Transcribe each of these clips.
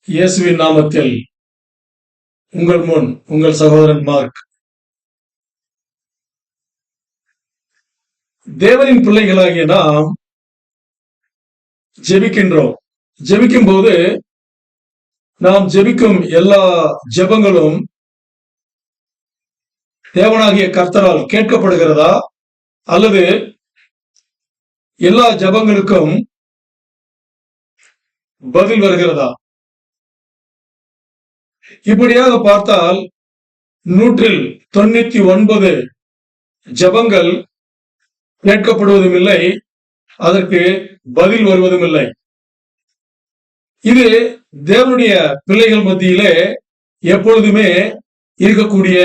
இயேசுவின் நாமத்தில் உங்கள் முன் உங்கள் சகோதரன் மார்க். தேவனின் பிள்ளைகளாகிய நாம் ஜெபிக்கின்றோம். ஜெபிக்கும் போது நாம் ஜெபிக்கும் எல்லா ஜெபங்களும் தேவனாகிய கர்த்தரால் கேட்கப்படுகிறதா, அல்லது எல்லா ஜெபங்களுக்கும் பதில் வருகிறதா? இப்படியாக பார்த்தால் 199 ஜெபங்கள் கேட்கப்படுவதும் இல்லை, அதற்கு பதில் வருவதும் இல்லை. இது தேவனுடைய பிள்ளைகள் மத்தியிலே எப்பொழுதுமே இருக்கக்கூடிய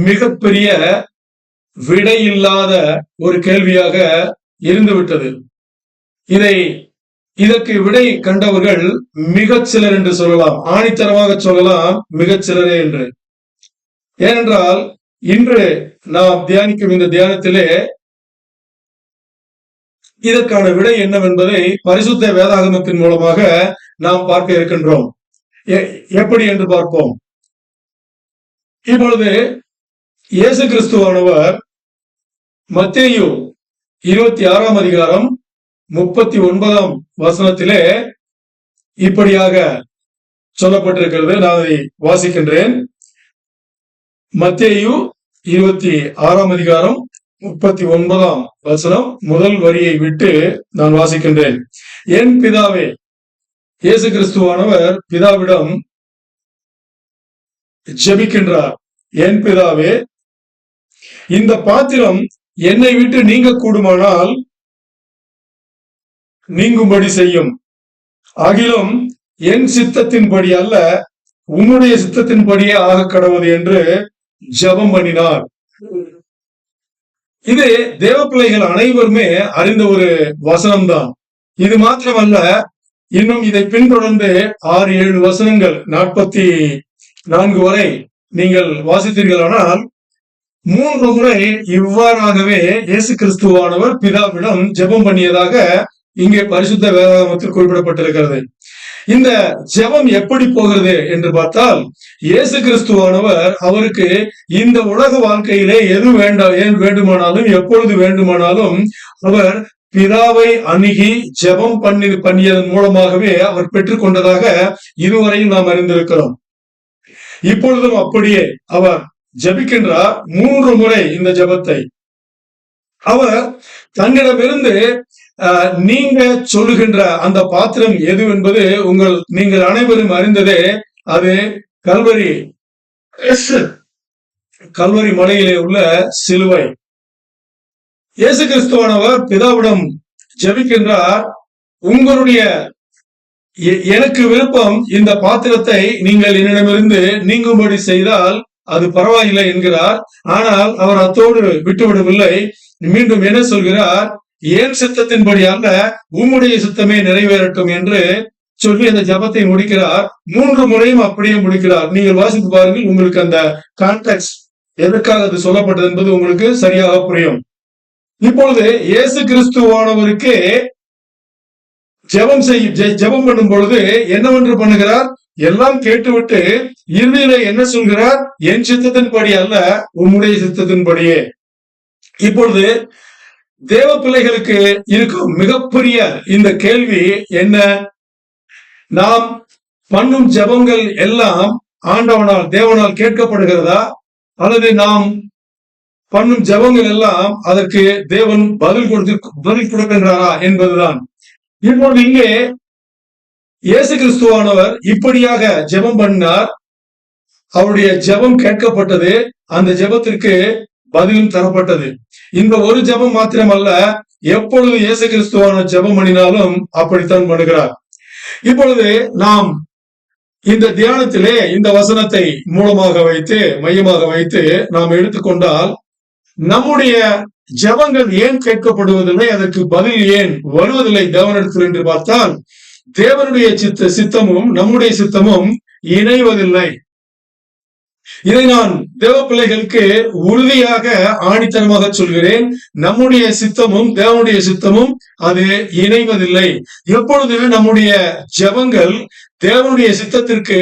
மிகப்பெரிய விடையில்லாத ஒரு கேள்வியாக இருந்துவிட்டது. இதற்கு விடை கண்டவர்கள் மிகச் சிலர் என்று சொல்லலாம், ஆணித்தரமாக சொல்லலாம் மிகச் சிலரே என்று. ஏனென்றால் இன்று நாம் தியானிக்கும் இந்த தியானத்திலே இதற்கான விடை என்னவென்பதை பரிசுத்த வேதாகமத்தின் மூலமாக நாம் பார்க்க இருக்கின்றோம். எப்படி என்று பார்ப்போம். இப்பொழுது இயேசு கிறிஸ்துவானவர் மத்தேயு 26ஆம் அதிகாரம் 39ஆம் வசனத்திலே இப்படியாக சொல்லப்பட்டிருக்கிறது. நான் அதை வாசிக்கின்றேன். மத்தேயு 26ஆம் அதிகாரம் 39ஆம் வசனம் முதல் வரியை விட்டு நான் வாசிக்கின்றேன். என் பிதாவே, இயேசு கிறிஸ்துவானவர் பிதாவிடம் ஜெபிக்கின்றார். என் பிதாவே, இந்த பாத்திரம் என்னை விட்டு நீங்க கூடுமானால் நீங்கும்படி செய்யும். ஆகிலும் என் சித்தத்தின்படி அல்ல, உம்முடைய சித்தத்தின்படியே ஆக கடவுது என்று ஜெபம் பண்ணினார். இது தேவ பிள்ளைகள் அனைவருமே அறிந்த ஒரு வசனம்தான். இது மாத்திரமல்ல, இன்னும் இதை பின்தொடர்ந்து 6-7 வசனங்கள் 44 வரை நீங்கள் வாசித்தீர்களானால் 3 முறை இவ்வாறாகவே இயேசு கிறிஸ்துவானவர் பிதாவிடம் ஜெபம் பண்ணியதாக இங்கே பரிசுத்த வேதாகமத்தில் குறிப்பிடப்பட்டிருக்கிறது. இந்த ஜெபம் எப்படி போகிறது என்று பார்த்தால், இயேசு கிறிஸ்துவானவர் அவருக்கு இந்த உலக வாழ்க்கையிலே எது வேண்டுமானாலும் எப்பொழுது வேண்டுமானாலும் அவர் பிதாவை அணுகி ஜெபம் பண்ணியதன் மூலமாகவே அவர் பெற்றுக்கொண்டதாக இதுவரையும் நாம் அறிந்திருக்கிறோம். இப்பொழுதும் அப்படியே அவர் ஜெபிக்கின்றார் 3 முறை. இந்த ஜெபத்தை அவர் தன்னிடமிருந்து நீங்க சொல்லுகின்ற அந்த பாத்திரம் எது என்பது நீங்கள் அனைவரும் அறிந்ததே. அது கல்வரி மலையிலே உள்ள சிலுவை. இயேசு கிறிஸ்துவானவர் பிதாவிடம் ஜெபிக்கின்றார். உங்களுடைய எனக்கு விருப்பம் இந்த பாத்திரத்தை நீங்கள் என்னிடமிருந்து நீங்கும்படி செய்தால் அது பரவாயில்லை என்கிறார். ஆனால் அவர் அத்தோடு விட்டுவிடவில்லை. மீண்டும் என்ன சொல்கிறார்? ஏன் சித்தத்தின்படி அல்ல, உம்முடைய சித்தமே நிறைவேறட்டும் என்று சொல்லி அந்த ஜபத்தை முடிக்கிறார். 3 முறையும் அப்படியே முடிக்கிறார். நீங்கள் வாசித்து பாருங்கள், உங்களுக்கு அந்த கான்டெக்ஸ்ட் எதற்காக அது சொல்லப்பட்டது என்பது உங்களுக்கு சரியாக புரியும். இப்பொழுது இயேசு கிறிஸ்துவானவருக்கு ஜெபம் பண்ணும் பொழுது என்னவென்று பண்ணுகிறார்? எல்லாம் கேட்டுவிட்டு இறுதியில என்ன சொல்கிறார்? என் சித்தத்தின்படி அல்ல, உம்முடைய சித்தத்தின்படியே. இப்பொழுது தேவ பிள்ளைகளுக்கு இருக்கும் மிகப்பெரிய இந்த கேள்வி என்ன? நாம் பண்ணும் ஜெபங்கள் எல்லாம் ஆண்டவனால் தேவனால் கேட்கப்படுகிறதா, அல்லது நாம் பண்ணும் ஜெபங்கள் எல்லாம் அதற்கு தேவன் பதில் கொடுக்கின்றாரா என்பதுதான். இப்பொழுது இங்கே இயேசு கிறிஸ்துவானவர் இப்படியாக ஜெபம் பண்ணார். அவருடைய ஜெபம் கேட்கப்பட்டது. அந்த ஜெபத்திற்கு பதிலும் தரப்பட்டது. இந்த ஒரு ஜெபம் மாத்திரமல்ல, எப்பொழுது இயேசு கிறிஸ்துவான ஜெபம் பண்ணினாலும் அப்படித்தான் பண்ணுகிறார். இப்பொழுது நாம் இந்த தியானத்திலே இந்த வசனத்தை மையமாக வைத்து நாம் எடுத்துக்கொண்டால், நம்முடைய ஜெபங்கள் ஏன் கேட்கப்படுவதில்லை, அதற்கு பதில் ஏன் வருவதில்லை தேவனிடத்தில் என்று பார்த்தால், தேவனுடைய சித்தமும் நம்முடைய சித்தமும் இணைவதில்லை. இதை நான் தேவ பிள்ளைகளுக்கு உறுதியாக ஆணித்தனமாக சொல்கிறேன். நம்முடைய சித்தமும் தேவனுடைய சித்தமும் அது இணைவதில்லை. எப்பொழுது நம்முடைய ஜெபங்கள் தேவனுடைய சித்தத்திற்கு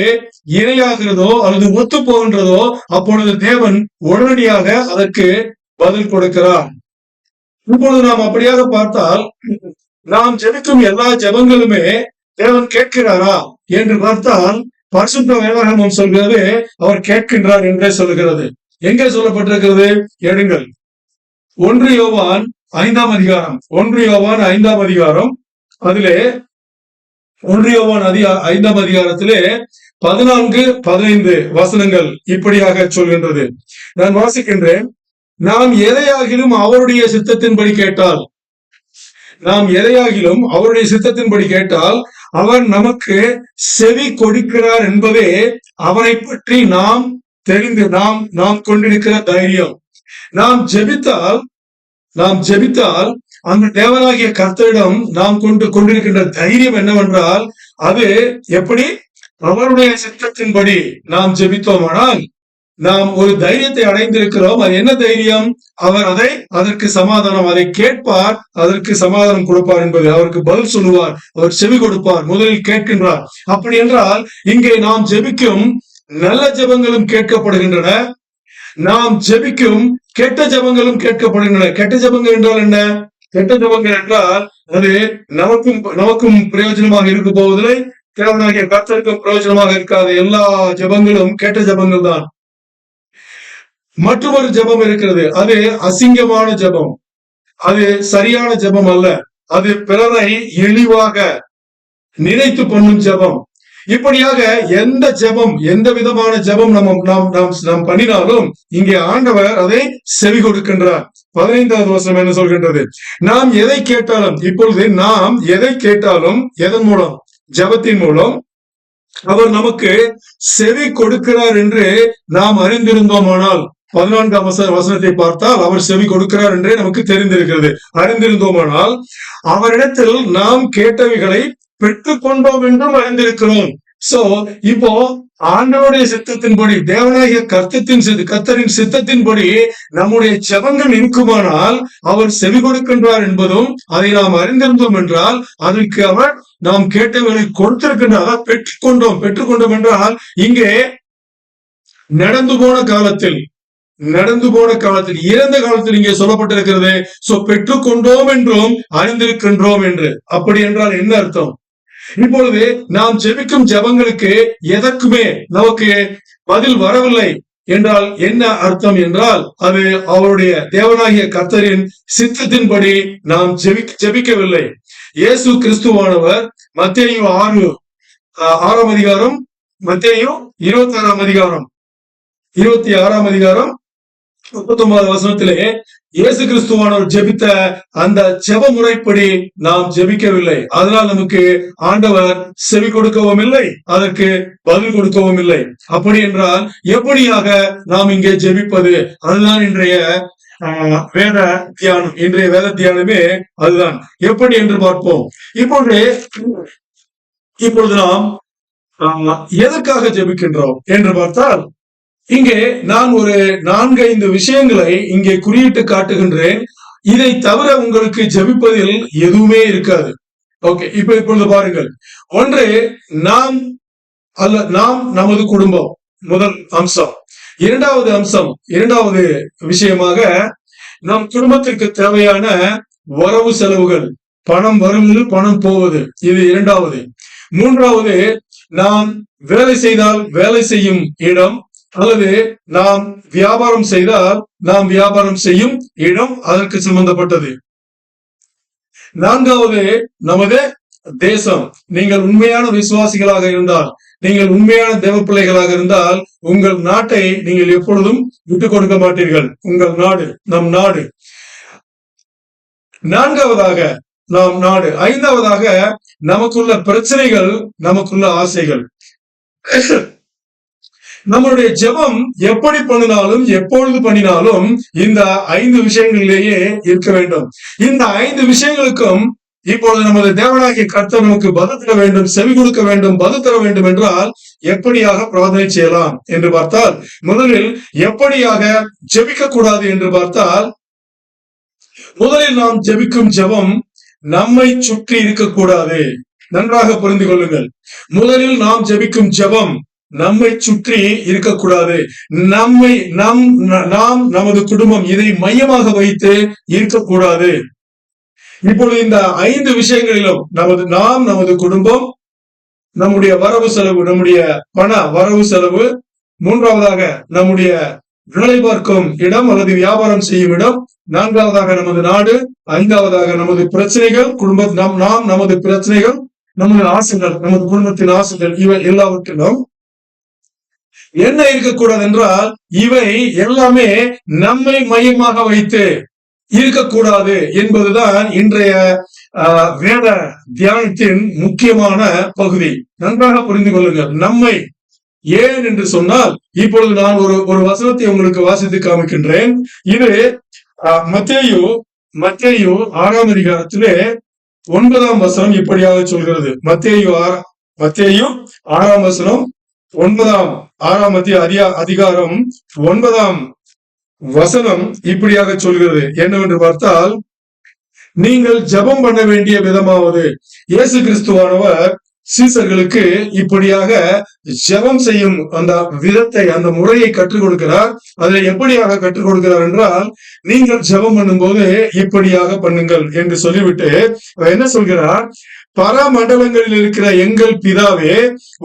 இணையாகிறதோ அல்லது ஒத்து போகின்றதோ அப்பொழுது தேவன் உடனடியாக அதற்கு பதில் கொடுக்கிறார். இப்பொழுது நாம் அப்படியாக பார்த்தால் நாம் ஜெபிக்கும் எல்லா ஜெபங்களுமே தேவன் கேட்கிறாரா என்று பார்த்தால் பரிசுத்த வேதாகமம் சொல்கிறது அவர் கேட்கின்றார் என்றே சொல்லுகிறது. எங்கே சொல்லப்பட்டிருக்கிறது? எடுங்கள் 1 யோவான் 5ஆம் அதிகாரம். 1 யோவான் 5ஆம் அதிகாரம். அதிலே 1 யோவான் 5ஆம் அதிகாரத்திலே 14, 15 வசனங்கள் இப்படியாக சொல்கின்றது. நான் வாசிக்கின்றேன். நாம் எதையாகிலும் அவருடைய சித்தத்தின்படி கேட்டால், நாம் எதையாகிலும் அவருடைய சித்தத்தின்படி கேட்டால் அவர் நமக்கு செவி கொடுக்கிறார் என்பதே அவரை பற்றி நாம் தெரிந்து நாம் கொண்டிருக்கிற தைரியம். நாம் ஜெபித்தால் அந்த தேவனாகிய கர்த்தரிடம் நாம் கொண்டிருக்கின்ற தைரியம் என்னவென்றால், அது எப்படி அவருடைய சித்தத்தின்படி நாம் ஜெபித்தோமானால் நாம் ஒரு தைரியத்தை அடைந்திருக்கிறோம். அது என்ன தைரியம்? அவர் அதற்கு சமாதானம், அதை கேட்பார், அதற்கு சமாதானம் கொடுப்பார் என்பது. அவருக்கு பதில் சொல்லுவார், அவர் செவி கொடுப்பார், முதலில் கேட்கின்றார். அப்படி என்றால் இங்கே நாம் ஜெபிக்கும் நல்ல ஜெபங்களும் கேட்கப்படுகின்றன, நாம் ஜெபிக்கும் கெட்ட ஜெபங்களும் கேட்கப்படுகின்றன. கெட்ட ஜெபங்கள் என்றால் என்ன? கெட்ட ஜெபங்கள் என்றால் அது நமக்கும் பிரயோஜனமாக இருக்க போவதில்லை, தேவனாகிய கர்த்தருக்கும் பிரயோஜனமாக இருக்காது. எல்லா ஜெபங்களும் கெட்ட ஜெபங்கள் தான். மற்றொரு ஜெபம் இருக்கிறது, அது அசிங்கமான ஜெபம், அது சரியான ஜெபம் அல்ல, அது பிறரை இழிவாக நினைத்து பண்ணும் ஜெபம். இப்படியாக எந்த விதமான ஜெபம் நாம் பண்ணினாலும் இங்கே ஆண்டவர் அதை செவி கொடுக்கின்றார். 15வது வசனம் என்ன சொல்கின்றது? நாம் எதை கேட்டாலும், இப்பொழுது நாம் எதை கேட்டாலும் எதன் மூலம்? ஜெபத்தின் மூலம் அவர் நமக்கு செவி கொடுக்கிறார் என்று நாம் அறிந்திருந்தோமானால், 14ஆம் வசனத்தை பார்த்தால் அவர் செவி கொடுக்கிறார் என்றே நமக்கு தெரிந்திருக்கிறது. அறிந்திருந்தோமானால் அவரிடத்தில் நாம் கேட்டவைகளை பெற்றுக் கொண்டோம் என்றும் அறிந்திருக்கிறோம். சோ இப்போ ஆண்டவருடைய சித்தத்தின்படி, தேவனாகிய கர்த்தரின் சித்தத்தின்படி நம்முடைய ஜெபங்கள் இருக்குமானால் அவர் செவி கொடுக்கின்றார் என்பதும் அதை நாம் அறிந்திருந்தோம் என்றால் அதற்கு அவர் நாம் கேட்டவர்களை கொடுத்திருக்கின்றார். பெற்றுக்கொண்டோம் என்றால் இங்கே நடந்து போன காலத்தில், இறந்த காலத்தில் இங்கே சொல்லப்பட்டிருக்கிறது. சோ பெற்றுக்கொண்டோம் என்றும் அறிந்திருக்கின்றோம் என்று. அப்படி என்றால் என்ன அர்த்தம்? இப்பொழுது நாம் ஜெபிக்கும் ஜெபங்களுக்கு எதற்குமே நமக்கு பதில் வரவில்லை என்றால் என்ன அர்த்தம் என்றால், அது அவருடைய தேவனாகிய கர்த்தரின் சித்தத்தின்படி நாம் ஜெபிக்கவில்லை. இயேசு கிறிஸ்துவானவர் மத்தேயு 6ஆம் அதிகாரம், மத்தேயு 26ஆம் அதிகாரம், 26ஆம் அதிகாரம் 39வது வசனத்திலே இயேசு கிறிஸ்துவானவர் ஜெபித்த அந்த ஜெப முறைப்படி நாம் ஜெபிக்கவில்லை. அதனால் நமக்கு ஆண்டவர் செவி கொடுக்கவும் இல்லை, அதற்கு பதில் கொடுக்கவும் இல்லை. அப்படி என்றால் எப்படியாக நாம் இங்கே ஜெபிப்பது? அதுதான் இன்றைய வேத தியானம். இன்றைய வேத தியானமே அதுதான். எப்படி என்று பார்ப்போம். இப்பொழுது நாம் எதற்காக ஜெபிக்கின்றோம் என்று பார்த்தால், இங்கே நான் ஒரு 4-5 விஷயங்களை இங்கே குறியிட்டு காட்டுகின்றேன். இதை தவிர உங்களுக்கு ஜெபிப்பதில் எதுவுமே இருக்காது. ஓகே, இப்பொழுது பாருங்கள். ஒன்று, நாம் நமது குடும்பம், முதல் அம்சம். இரண்டாவது விஷயமாக நம் குடும்பத்திற்கு தேவையான வரவு செலவுகள், பணம் வருவது பணம் போவது, இது இரண்டாவது. மூன்றாவது, நாம் வேலை செய்தால் வேலை செய்யும் இடம், அல்லது நாம் வியாபாரம் செய்தால் நாம் வியாபாரம் செய்யும் இடம், அதற்கு சம்பந்தப்பட்டது. நான்காவது, நமது தேசம். நீங்கள் உண்மையான விசுவாசிகளாக இருந்தால், நீங்கள் உண்மையான தேவ பிள்ளைகளாக இருந்தால் உங்கள் நாட்டை நீங்கள் எப்பொழுதும் விட்டுக் கொடுக்க மாட்டீர்கள். உங்கள் நாடு, நம் நாடு. நான்காவதாக நாம் நாடு. ஐந்தாவதாக நமக்குள்ள பிரச்சனைகள், நமக்குள்ள ஆசைகள். நம்மளுடைய ஜெபம் எப்படி பண்ணினாலும் எப்பொழுது பண்ணினாலும் இந்த 5 விஷயங்களிலேயே இருக்க வேண்டும். இந்த 5 விஷயங்களுக்கும் இப்பொழுது நமது தேவனாகிய கர்த்தர் நமக்கு பதில் தர வேண்டும், செவி கொடுக்க வேண்டும், பதில் தர வேண்டும் என்றால் எப்படியாக பிரார்த்தனை செய்யலாம் என்று பார்த்தால், முதலில் எப்படியாக ஜெபிக்க கூடாது என்று பார்த்தால், முதலில் நாம் ஜெபிக்கும் ஜெபம் நம்மை சுற்றி இருக்கக்கூடாது. நன்றாக புரிந்து கொள்ளுங்கள். முதலில் நாம் ஜெபிக்கும் ஜெபம் நம்மை சுற்றி இருக்கக்கூடாது. நாம் நமது குடும்பம் இதை மையமாக வைத்து இருக்கக்கூடாது. இப்பொழுது இந்த 5 விஷயங்களிலும் நமது குடும்பம், நம்முடைய வரவு செலவு, நம்முடைய பண வரவு செலவு, மூன்றாவதாக நம்முடைய வேலை பார்க்கும் இடம் அல்லது வியாபாரம் செய்யும் இடம், நான்காவதாக நமது நாடு, ஐந்தாவதாக நமது பிரச்சனைகள், நமது பிரச்சனைகள், நமது ஆசைகள், நமது குடும்பத்தின் ஆசைகள், இவை எல்லாவற்றிலும் என்ன இருக்கக்கூடாது என்றால், இவை எல்லாமே நம்மை மையமாக வைத்து இருக்கக்கூடாது என்பதுதான் இன்றைய வேத தியானத்தின் முக்கியமான பகுதி. நன்றாக புரிந்து கொள்ளுங்கள். நம்மை ஏன் என்று சொன்னால், இப்பொழுது நான் ஒரு வசனத்தை உங்களுக்கு வாசித்து காமிக்கின்றேன். இது மத்தேயு 6ஆம் அதிகாரத்திலே 9ஆம் வசனம் இப்படியாக சொல்கிறது. மத்தேயு 6ஆம் வசனம் 6ஆம் அதிகாரம் 9ஆம் வசனம் இப்படியாக சொல்கிறது. என்னவென்று பார்த்தால், நீங்கள் ஜெபம் பண்ண வேண்டிய விதமாவது, இயேசு கிறிஸ்துவானவர் சீசர்களுக்கு இப்படியாக ஜெபம் செய்யும் அந்த விதத்தை, அந்த முறையை கற்றுக் கொடுக்கிறார். அதில் எப்படியாக கற்றுக் கொடுக்கிறார் என்றால், நீங்கள் ஜெபம் பண்ணும்போது இப்படியாக பண்ணுங்கள் என்று சொல்லிவிட்டு என்ன சொல்கிறார், பரமண்டலங்களில் இருக்கிற எங்கள் பிதாவே,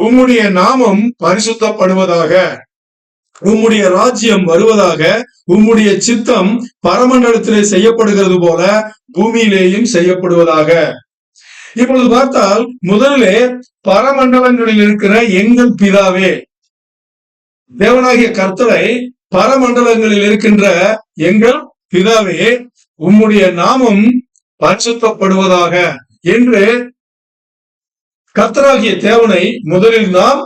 உம்முடைய நாமம் பரிசுத்தப்படுவதாக, உம்முடைய ராஜ்யம் வருவதாக, உம்முடைய சித்தம் பரமண்டலத்திலே செய்யப்படுகிறது போல பூமியிலேயும் செய்யப்படுவதாக. இப்பொழுது பார்த்தால், முதலிலே பரமண்டலங்களில் இருக்கிற எங்கள் பிதாவே, தேவனாகிய கர்த்தரை பரமண்டலங்களில் இருக்கின்ற எங்கள் பிதாவே, உம்முடைய நாமம் பரிசுத்தப்படுவதாக என்று கர்த்தராகிய தேவனை முதலில் நாம்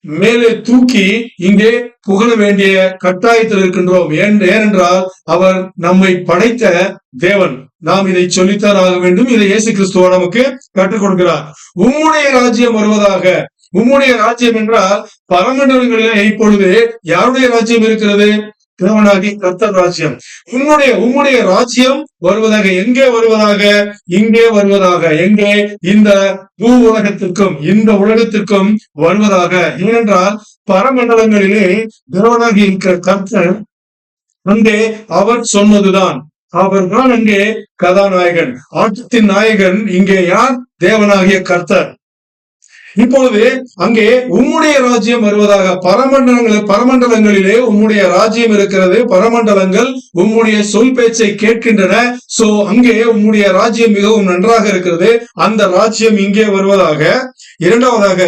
மேலே தூக்கி இங்கே புகழ வேண்டிய கட்டாயத்தில் இருக்கின்றோம். ஏனென்றால் அவர் நம்மை படைத்த தேவன். நாம் இதை சொல்லித்தான் ஆக வேண்டும். இதை இயேசு கிறிஸ்துவ நமக்கு கற்றுக் கொடுக்கிறார். உம்முடைய ராஜ்யம் வருவதாக. உம்முடைய ராஜ்யம் என்றால் பரமண்டலங்களிலே இப்பொழுது யாருடைய ராஜ்யம் இருக்கிறது? தேவனாகிய கர்த்தர் ராஜ்யம். உம்முடைய ராஜ்யம் வருவதாக. எங்கே வருவதாக? இங்கே வருவதாக. எங்கே? இந்த பூ உலகத்திற்கும் இந்த உலகத்திற்கும் வருவதாக. ஏனென்றால் பரமண்டலங்களிலே தேவனாகிய இருக்கிற கர்த்தர் அங்கே அவர் சொன்னதுதான். அவர் தான் அங்கே கதாநாயகன், ஆட்டத்தின் நாயகன். இங்கே யார்? தேவனாகிய கர்த்தர். இப்பொழுது அங்கே உம்முடைய ராஜ்யம் வருவதாக. பரமண்டலங்களிலே உம்முடைய ராஜ்யம் இருக்கிறது. பரமண்டலங்கள் உம்முடைய சொல் பேச்சை கேட்கின்றன. சோ அங்கே உம்முடைய ராஜ்யம் மிகவும் நன்றாக இருக்கிறது. அந்த ராஜ்யம் இங்கே வருவதாக. இரண்டாவதாக,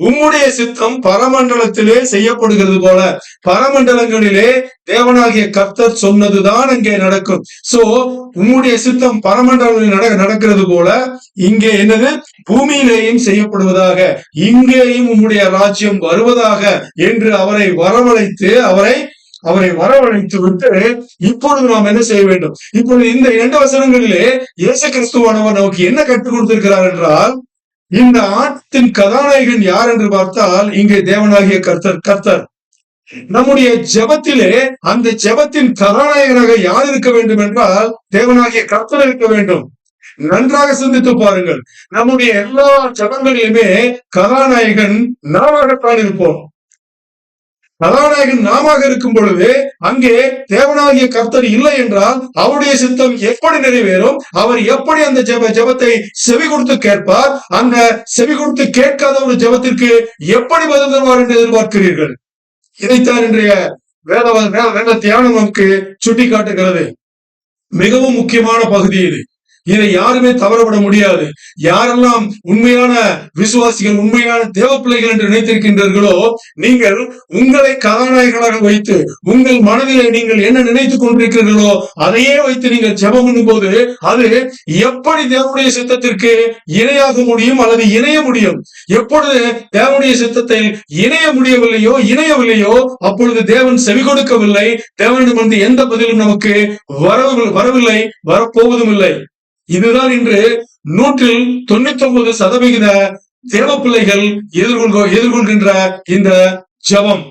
உம்முடைய சித்தம் பரமண்டலத்திலே செய்யப்படுகிறது போல. பரமண்டலங்களிலே தேவனாகிய கர்த்தர் சொன்னதுதான் அங்கே நடக்கும். சோ உம்முடைய சித்தம் பரமண்டலங்களில் நடக்கிறது போல இங்கே என்னது? பூமியிலேயும் செய்யப்படுவதாக. இங்கேயும் உம்முடைய ராஜ்யம் வருவதாக என்று அவரை வரவழைத்து விட்டு இப்பொழுது நாம் என்ன செய்ய வேண்டும்? இப்பொழுது இந்த 2 வசனங்களிலே இயேசு கிறிஸ்துவானவர் நமக்கு என்ன கற்றுக் கொடுத்திருக்கிறார் என்றால், இந்த ஆட்டத்தின் கதாநாயகன் யார் என்று பார்த்தால் இங்கே தேவனாகிய கர்த்தர். நம்முடைய ஜெபத்திலே அந்த ஜெபத்தின் கதாநாயகனாக யார் இருக்க வேண்டும் என்றால் தேவனாகிய கர்த்தர் இருக்க வேண்டும். நன்றாக சிந்தித்து பாருங்கள். நம்முடைய எல்லா ஜெபங்களிலுமே கதாநாயகன் நாமாகத்தான் இருப்போம். கதாநாயகன் நாமாக இருக்கும் பொழுது அங்கே தேவனாகிய கர்த்தர் இல்லை என்றால் அவருடைய சித்தம் எப்படி நிறைவேறும்? அவர் எப்படி அந்த ஜெபத்தை செவி கொடுத்து கேட்பார்? அந்த செவி கொடுத்து கேட்காத ஒரு ஜெபத்திற்கு எப்படி பதில் தருவார் என்று எதிர்பார்க்கிறீர்கள்? இதைத்தான் இன்றைய வேத தியானம் நமக்கு சுட்டி காட்டுகிறது. மிகவும் முக்கியமான பகுதி இது. இதை யாருமே தவறப்பட முடியாது. யாரெல்லாம் உண்மையான விசுவாசிகள், உண்மையான தேவ பிள்ளைகள் என்று நினைத்திருக்கின்றீர்களோ, நீங்கள் உங்களை கதாநாயகனாக வைத்து உங்கள் மனதிலே நீங்கள் என்ன நினைத்துக் கொண்டிருக்கிறீர்களோ அதையே வைத்து நீங்கள் ஜெபம் பண்ணும் போது அது எப்படி தேவனுடைய சித்தத்திற்கு இணையாக முடியும் அல்லது இணைய முடியும்? எப்பொழுது தேவனுடைய சித்தத்தில் இணையவில்லையோ அப்பொழுது தேவன் செவி கொடுக்கவில்லை. தேவனிடமிருந்து எந்த பதிலும் நமக்கு வரவில்லை, வரப்போவதும் இல்லை. இதுதான் இன்று 199% தேவ பிள்ளைகள் எதிர்கொள்கின்ற இந்த ஜெபம்,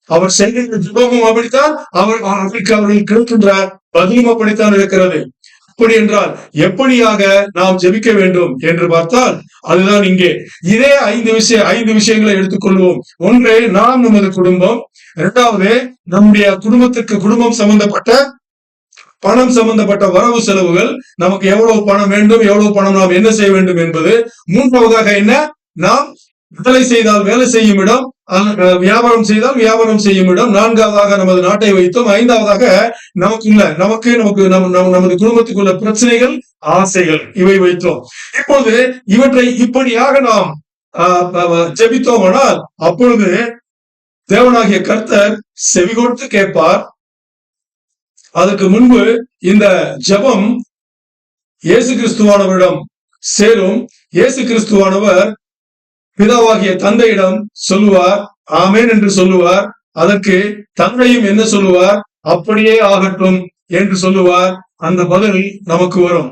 அவர் செய்கின்ற ஜெபமும் அப்படித்தான், அவர்கள் கிடைக்கின்ற பதிலும் அப்படித்தான் இருக்கிறது. அப்படி என்றால் எப்படியாக நாம் ஜெபிக்க வேண்டும் என்று பார்த்தால் அதுதான் இங்கே இதே 5 விஷயங்களை எடுத்துக்கொள்வோம். ஒன்று, நாம் நமது குடும்பம். இரண்டாவது, நம்முடைய குடும்பம் சம்பந்தப்பட்ட பணம் சம்பந்தப்பட்ட வரவு செலவுகள், நமக்கு எவ்வளவு பணம் வேண்டும், எவ்வளவு பணம் நாம் என்ன செய்ய வேண்டும் என்பது. மூன்றாவதாக என்ன, நாம் வேலை செய்தால் வேலை செய்யும் இடம், வியாபாரம் செய்தால் வியாபாரம் செய்யும் இடம். நான்காவதாக நமது நாட்டை வைத்தோம். ஐந்தாவதாக நமது குடும்பத்துக்குள்ள பிரச்சனைகள், ஆசைகள், இவை வைத்தோம். இப்போது இவற்றை இப்படியாக நாம் ஜெபித்தோமானால் அப்பொழுது தேவனாகிய கர்த்தர் செவி கொடுத்து கேட்பார். அதற்கு முன்பு இந்த ஜெபம் இயேசு கிறிஸ்துவானவரிடம் சேரும். இயேசு கிறிஸ்துவானவர் பிதாவாகிய தந்தையிடம் சொல்லுவார், ஆமேன் என்று சொல்லுவார். அதற்கு தந்தையும் என்ன சொல்லுவார், அப்படியே ஆகட்டும் என்று சொல்லுவார். அந்த பதில் நமக்கு வரும்.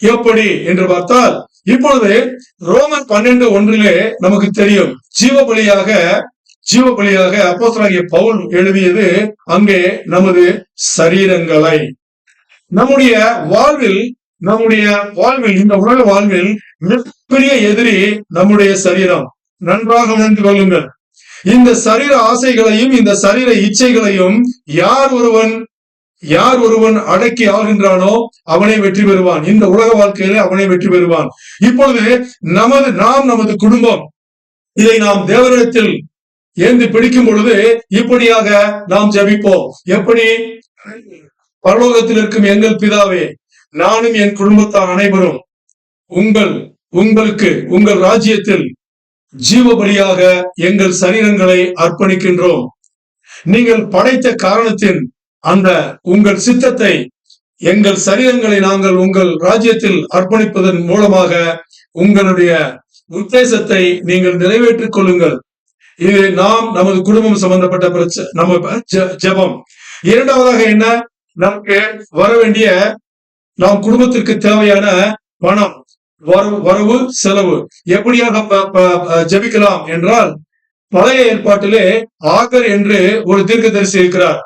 எப்படி என்று பார்த்தால், இப்பொழுது ரோமர் 12:1 நமக்கு தெரியும், ஜீவபலியாக அப்போஸ்தலனாகிய பவுல் எழுதியது அங்கே நமது சரீரங்களை, நம்முடைய வாழ்வில் இந்த உலக வாழ்வில் மிகப்பெரிய எதிரி நம்முடைய சரீரம். நன்றாக உணர்ந்து கொள்ளுங்கள். இந்த சரீர ஆசைகளையும் இந்த சரீர இச்சைகளையும் யார் ஒருவன் அடக்கி ஆகின்றானோ அவனை வெற்றி பெறுவான். இந்த உலக வாழ்க்கையில அவனை வெற்றி பெறுவான். இப்பொழுது நமது குடும்பம், இதை நாம் தேவனிடத்தில் ஏந்தி பிடிக்கும் பொழுது இப்படியாக நாம் ஜெபிப்போம். எப்படி? பரலோகத்தில் இருக்கும் எங்கள் பிதாவே, நானும் என் குடும்பத்தார் அனைவரும் உங்கள் ராஜ்யத்தில் ஜீவபலியாக எங்கள் சரீரங்களை அர்ப்பணிக்கின்றோம். நீங்கள் படைத்த காரணத்தின் அந்த உங்கள் சித்தத்தை, எங்கள் சரீரங்களை நாங்கள் உங்கள் ராஜ்யத்தில் அர்ப்பணிப்பதன் மூலமாக உங்களுடைய உத்தேசத்தை நீங்கள் நிறைவேற்றிக் கொள்ளுங்கள். இது நமது குடும்பம் சம்பந்தப்பட்ட பிரச்சனை, நம்ம ஜெபம். இரண்டாவதாக என்ன, நமக்கு வர வேண்டிய, நாம் குடும்பத்திற்கு தேவையான பணம், வரவு செலவு எப்படியாக ஜெபிக்கலாம் என்றால், பழைய ஏற்பாட்டிலே ஆகர் என்று ஒரு தீர்க்கதரிசி இருக்கிறார்.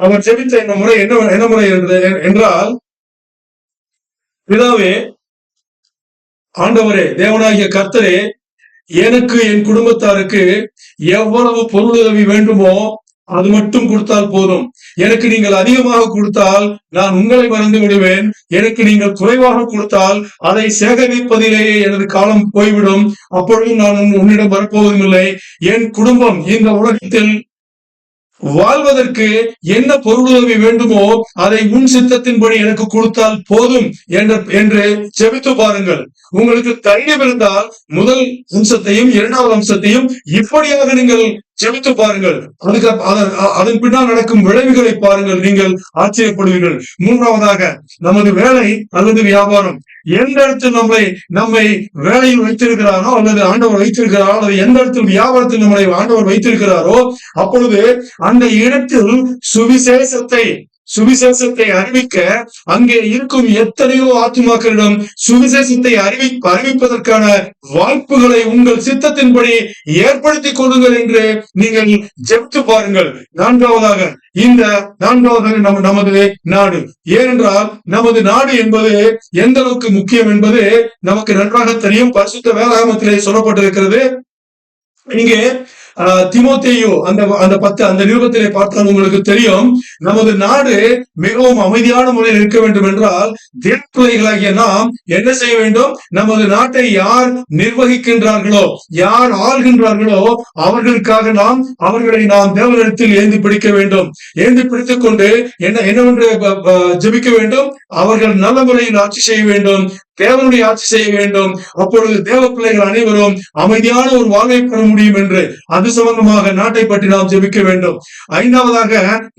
அவர் ஜெபித்த என்ன முறை என்றால், பிதாவே, ஆண்டவரே, தேவனாகிய கர்த்தரே, எனக்கு என் குடும்பத்தாருக்கு எவ்வளவு பொருளுதவி வேண்டுமோ அது மட்டும் கொடுத்தால் போதும். எனக்கு நீங்கள் அதிகமாக கொடுத்தால் நான் உங்களை மறந்து விடுவேன். எனக்கு நீங்கள் குறைவாக கொடுத்தால் அதை சேகரிப்பதிலேயே எனது காலம் போய்விடும். அப்பொழுது நான் உன்னிடம் வரப்போவதும் இல்லை. என் குடும்பம் இந்த உலகத்தில் வாழ்வதற்கு என்ன பொருளுதவி வேண்டுமோ அதை உன் சித்தத்தின்படி எனக்கு கொடுத்தால் போதும் என்று ஜெபித்து பாருங்கள். உங்களுக்கு தைரியம் இருந்தால் முதல் அம்சத்தையும் இரண்டாவது அம்சத்தையும் இப்படியாக நீங்கள் ஜெபித்து பாருங்கள். அதன் பின்னால் நடக்கும் விளைவுகளை பாருங்கள், நீங்கள் ஆச்சரியப்படுவீர்கள். மூன்றாவதாக, நமது வேலை அல்லது வியாபாரம், எந்த இடத்தில் நம்மை வேலையில் வைத்திருக்கிறாரோ அல்லது ஆண்டவர் வைத்திருக்கிறாரோ, அல்லது எந்த இடத்தில் வியாபாரத்தில் நம்மளை ஆண்டவர் வைத்திருக்கிறாரோ அப்பொழுது அந்த இடத்தில் சுவிசேஷத்தை அறிவிக்க அங்கே இருக்கும் எத்தனையோ ஆத்துமாக்களிடம் சுவிசேஷத்தை அறிவிப்பதற்கான வாய்ப்புகளை உங்கள் சித்தத்தின்படி ஏற்படுத்திக் கொள்ளுங்கள் என்று நீங்கள் ஜெபித்து பாருங்கள். நான்காவதாக நமது நாடு. ஏனென்றால் நமது நாடு என்பது எந்த அளவுக்கு முக்கியம் என்பது நமக்கு நன்றாக தெரியும். பரிசுத்த வேதாகமத்திலே சொல்லப்பட்டிருக்கிறது. இங்கே தீமோத்தேயு அந்த நிருபத்திலே பார்த்தால் உங்களுக்கு தெரியும், நமது நாடு மிகவும் அமைதியான முறையில் இருக்க வேண்டும் என்றால் தேவ பிள்ளைகளாகிய நாம் என்ன செய்ய வேண்டும்? நமது நாட்டை யார் நிர்வகிக்கின்றார்களோ, யார் ஆள்கின்றார்களோ அவர்களுக்காக அவர்களை நாம் தேவனிடத்தில் ஏந்தி பிடிக்க வேண்டும். ஏந்தி பிடித்துக் கொண்டு என்னவென்று ஜெபிக்க வேண்டும்? அவர்கள் நல்ல முறையில் ஆட்சி செய்ய வேண்டும், தேவனுடைய ஆட்சி செய்ய வேண்டும். அப்பொழுது தேவ பிள்ளைகள் அனைவரும் அமைதியான ஒரு வாழ்வை பெற முடியும் என்று அது சம்பந்தமாக நாட்டை பற்றி நாம் ஜெபிக்க வேண்டும். ஐந்தாவதாக,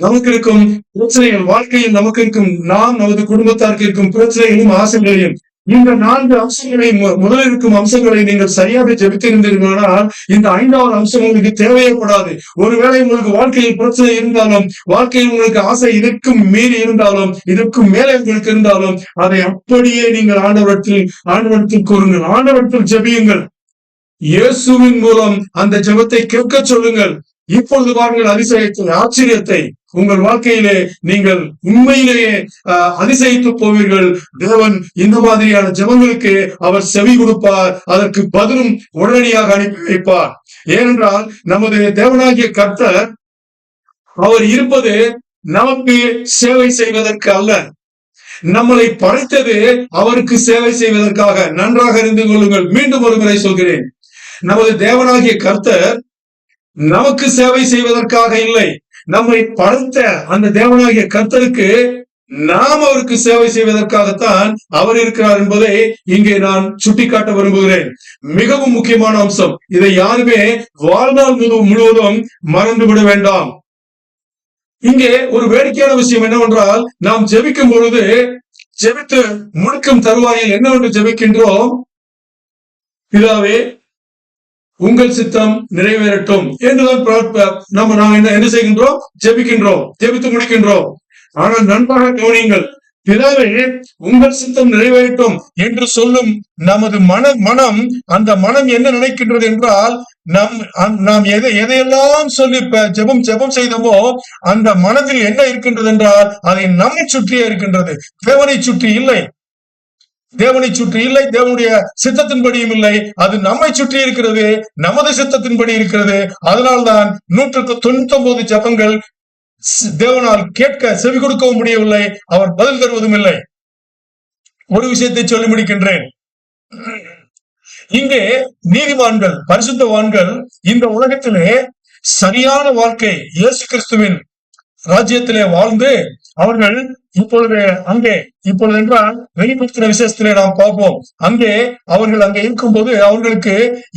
நமக்கு இருக்கும் பிரச்சனைகள், வாழ்க்கையில் நமக்கு இருக்கும், நமது குடும்பத்தாருக்கு இருக்கும் பிரச்சனைகளையும் ஆசைகளையும் இந்த 4 அம்சங்களை முதலில் இருக்கும் அம்சங்களை நீங்கள் சரியாக ஜெபித்திருந்தீர்களானால் இந்த 5வது அம்சம் உங்களுக்கு தேவையப்படாது. ஒருவேளை உங்களுக்கு வாழ்க்கையில் பிரச்சனை இருந்தாலும், வாழ்க்கையில் உங்களுக்கு ஆசை இதற்கும் மீறி இருந்தாலும், இதற்கும் மேலே உங்களுக்கு இருந்தாலும், அதை அப்படியே நீங்கள் ஆண்டவரிடத்தில் கூறுங்கள், ஆண்டவரிடத்தில் ஜெபியுங்கள். இயேசுவின் மூலம் அந்த ஜெபத்தை கேட்க சொல்லுங்கள். இப்பொழுது பாருங்கள் அதிசயத்தை, ஆச்சரியத்தை. உங்கள் வாழ்க்கையிலே நீங்கள் உண்மையிலேயே அதிசயித்து போவீர்கள். தேவன் இந்த மாதிரியான ஜெபங்களுக்கு அவர் செவி கொடுப்பார், அதற்கு பதிலும் உடனடியாக அனுப்பி வைப்பார். ஏனென்றால் நமது தேவனாகிய கர்த்தர் அவர் இருப்பது நமக்கு சேவை செய்வதற்கு அல்ல, நம்மளை படைத்தது அவருக்கு சேவை செய்வதற்காக. நன்றாக அறிந்து கொள்ளுங்கள். மீண்டும் ஒரு முறை சொல்கிறேன், நமது தேவனாகிய கர்த்தர் நமக்கு சேவை செய்வதற்காக இல்லை, நம்மை படைத்த அந்த தேவனாகிய கர்த்தருக்கு நாம் அவருக்கு சேவை செய்வதற்காகத்தான் அவர் இருக்கிறார் என்பதை இங்கே நான் சுட்டிக்காட்ட விரும்புகிறேன். மிகவும் முக்கியமான அம்சம். இதை யாருமே வாழ்நாள் முழுவதும் மறந்துவிட வேண்டாம். இங்கே ஒரு வேடிக்கையான விஷயம் என்னவென்றால், நாம் ஜெபிக்கும் பொழுது ஜெபித்து முடிக்கும் தருவாயில் என்னவென்று ஜெபிக்கின்றோம்? பிதாவே உங்கள் சித்தம் நிறைவேறட்டும் என்றுதான் நாம் என்ன செய்கின்றோம்? ஜெபிக்கின்றோம், ஜெபித்து முடிக்கின்றோம். ஆனால் நன்றாக கவனியுங்கள், பிதாவே உங்கள் சித்தம் நிறைவேறட்டும் என்று சொல்லும் நமது மனம் அந்த மனம் என்ன நினைக்கின்றது என்றால், நாம் எதையெல்லாம் சொல்லி ஜெபம் செய்தோமோ அந்த மனதில் என்ன இருக்கின்றது என்றால், அதை நம்மை சுற்றியே இருக்கின்றது, தேவனை சுற்றி இல்லை. தேவனை சுற்றி இல்லை, தேவனுடைய சித்தத்தின்படியும் இல்லை, அது நம்மை சுற்றி இருக்கிறது, நமது சித்தத்தின்படி இருக்கிறது. அதனால்தான் 199 ஜெபங்கள் தேவனால் கேட்க செவி கொடுக்கவும் முடியவில்லை, அவர் பதில் தருவதும் இல்லை. ஒரு விஷயத்தை சொல்லி முடிக்கின்றேன். இங்கே நீதிமான்கள், பரிசுத்தவான்கள் இந்த உலகத்திலே சரியான வாழ்க்கை இயேசு கிறிஸ்துவின் ராஜ்யத்திலே வாழ்ந்து அவர்கள் இப்பொழுது என்றால் வெளிப்படுத்தின விசேஷத்திலே நாம் பார்ப்போம். அவர்கள் அங்கே இருக்கும்போது அவர்களுக்கு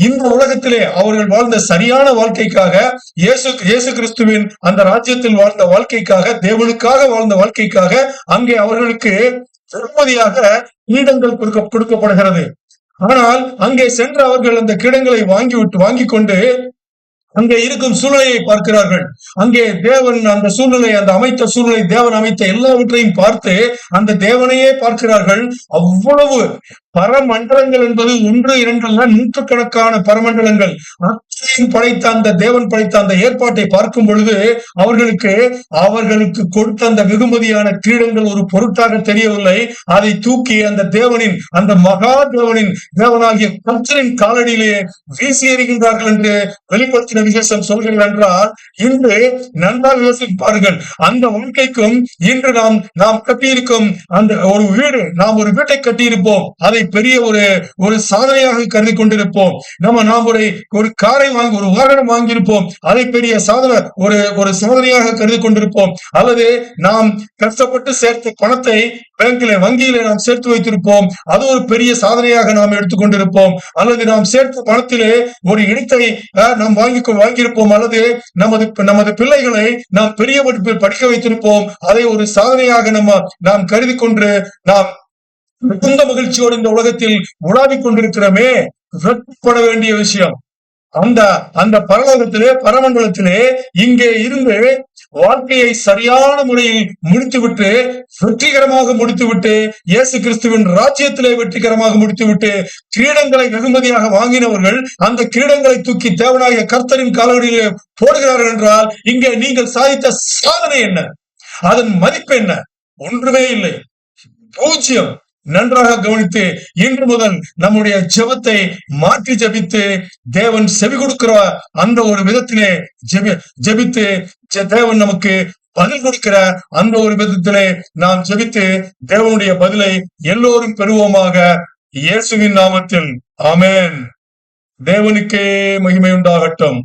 இந்த உலகத்திலே அவர்கள் வாழ்ந்த சரியான வாழ்க்கைக்காக, இயேசு கிறிஸ்துவின் அந்த ராஜ்யத்தில் வாழ்ந்த வாழ்க்கைக்காக, தேவனுக்காக வாழ்ந்த வாழ்க்கைக்காக அங்கே அவர்களுக்கு வெகுமதியாக கிரீடங்கள் கொடுக்கப்படுகிறது. ஆனால் அங்கே சென்ற அவர்கள் அந்த கிரீடங்களை வாங்கி கொண்டு அங்கே இருக்கும் சூழ்நிலையை பார்க்கிறார்கள். அங்கே தேவன் அந்த சூழ்நிலை, அந்த அமைத்த சூழ்நிலை, தேவன் அமைத்த எல்லாவற்றையும் பார்த்து அந்த தேவனையே பார்க்கிறார்கள். அவ்வளவு பரமண்டலங்கள் என்பது 1, 2 அல்ல, நூற்றுக்கணக்கான பரமண்டலங்கள் படைத்த அந்த தேவன் படைத்த அந்த ஏற்பாட்டை பார்க்கும் பொழுது அவர்களுக்கு கொடுத்த அந்த வெகுமதியான கிரீடங்கள் ஒரு பொருட்டாக தெரியவில்லை. அதை தூக்கி அந்த தேவனின், அந்த மகா தேவனாகிய கர்த்தரின் காலடியிலே வீசி எறிகின்றார்கள் என்று வெளிப்படுத்தின விசேஷம் சொல்கிறது என்றால், இன்று நன்றாக யோசிப்பார்கள். அந்த வாழ்க்கைக்கும் இன்று நாம் கட்டியிருக்கும் அந்த ஒரு வீடு, நாம் ஒரு வீட்டை கட்டியிருப்போம், அதை பெரிய ஒரு சாதனையாக கருதி கொண்டிருப்போம். நாம் ஒரு காரை ஒரு வாகனம் வாங்கியிருப்போம், அதை பெரிய ஒரு சாதனையாக கருதி கொண்டிருப்போம். அல்லது நாம் கஷ்டப்பட்டு சேர்த்த பணத்தை வங்கியில நாம் சேர்த்து வைத்திருப்போம், அது ஒரு பெரிய சாதனையாக நாம் எடுத்துக்கொண்டிருப்போம். அல்லது நாம் சேர்த்த பணத்திலே ஒரு இடத்தை நாம் வாங்கியிருப்போம், அல்லது நமது பிள்ளைகளை நாம் பெரிய படிப்பில் படிக்க வைத்திருப்போம், அதை ஒரு சாதனையாக நாம் கருதி கொண்டு நாம் மிகுந்த மகிழ்ச்சியோடு இந்த உலகத்தில் உலாவிக் கொண்டிருக்கிறோமே, வெட்கப்பட வேண்டிய விஷயம். அந்த பரலோகத்திலே, பரமண்டலத்திலே இங்கே இருந்து வாழ்க்கையை சரியான முறையில் முடித்துவிட்டு, வெற்றிகரமாக முடித்துவிட்டு, இயேசு கிறிஸ்துவின் ராஜ்யத்திலே வெற்றிகரமாக முடித்துவிட்டு கிரீடங்களை வெகுமதியாக வாங்கினவர்கள் அந்த கிரீடங்களை தூக்கி தேவனாகிய கர்த்தரின் காலடியிலே போடுகிறார்கள் என்றால், இங்கே நீங்கள் சாதித்த சாதனை என்ன? அதன் மதிப்பு என்ன? ஒன்றுமே இல்லை, பூஜ்யம். நன்றாக கவனித்து இன்று முதல் நம்முடைய ஜெபத்தை மாற்றி ஜெபித்து தேவன் செவி கொடுக்கிற அந்த ஒரு விதத்திலே ஜெபித்து தேவன் நமக்கு பதில் கொடுக்கிற அந்த ஒரு விதத்திலே நாம் ஜெபித்து தேவனுடைய பதிலை எல்லோரும் பெறுவோமாக, இயேசுவின் நாமத்தில் ஆமென். தேவனுக்கே மகிமை உண்டாகட்டும்.